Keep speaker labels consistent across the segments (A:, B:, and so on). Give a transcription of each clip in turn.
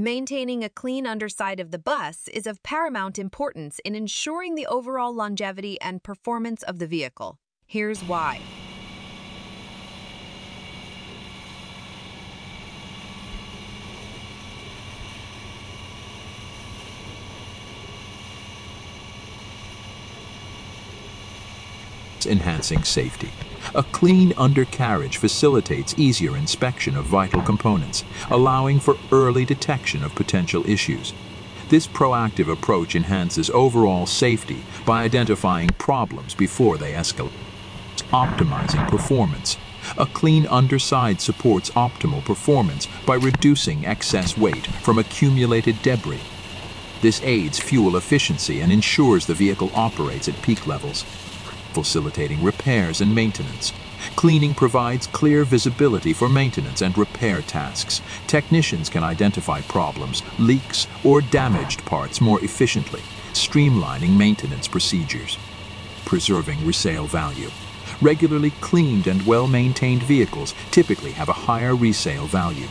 A: Maintaining a clean underside of the bus is of paramount importance in ensuring the overall longevity and performance of the vehicle. Here's why.
B: Enhancing safety. A clean undercarriage facilitates easier inspection of vital components, allowing for early detection of potential issues. This proactive approach enhances overall safety by identifying problems before they escalate, optimizing performance. A clean underside supports optimal performance by reducing excess weight from accumulated debris. This aids fuel efficiency and ensures the vehicle operates at peak levels, facilitating repairs and maintenance. Cleaning provides clear visibility for maintenance and repair tasks. Technicians can identify problems, leaks, or damaged parts more efficiently, streamlining maintenance procedures. Preserving resale value. Regularly cleaned and well-maintained vehicles typically have a higher resale value.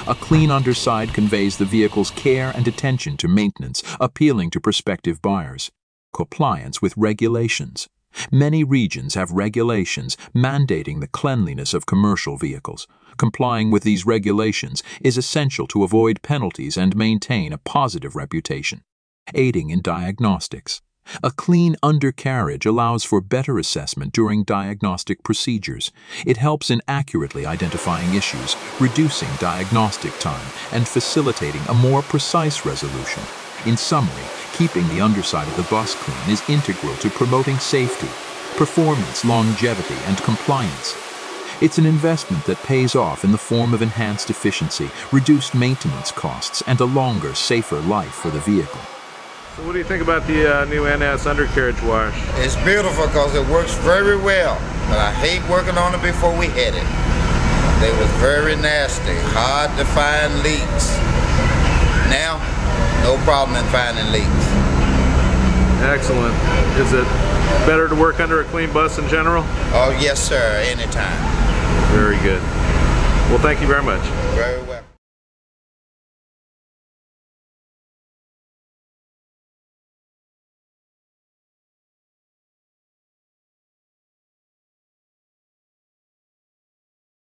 B: A clean underside conveys the vehicle's care and attention to maintenance, appealing to prospective buyers. Compliance with regulations. Many regions have regulations mandating the cleanliness of commercial vehicles. Complying with these regulations is essential to avoid penalties and maintain a positive reputation. Aiding in diagnostics. A clean undercarriage allows for better assessment during diagnostic procedures. It helps in accurately identifying issues, reducing diagnostic time, and facilitating a more precise resolution. In summary, keeping the underside of the bus clean is integral to promoting safety, performance, longevity, and compliance. It's an investment that pays off in the form of enhanced efficiency, reduced maintenance costs, and a longer, safer life for the vehicle.
C: So what do you think about the new NS undercarriage wash?
D: It's beautiful because it works very well, but I hate working on it before we hit it. They was very nasty, hard to find leaks. Now, no problem in finding leaks.
C: Excellent. Is it better to work under a clean bus in general?
D: Oh, yes, sir, anytime.
C: Very good. Well, thank you very much.
D: Very well.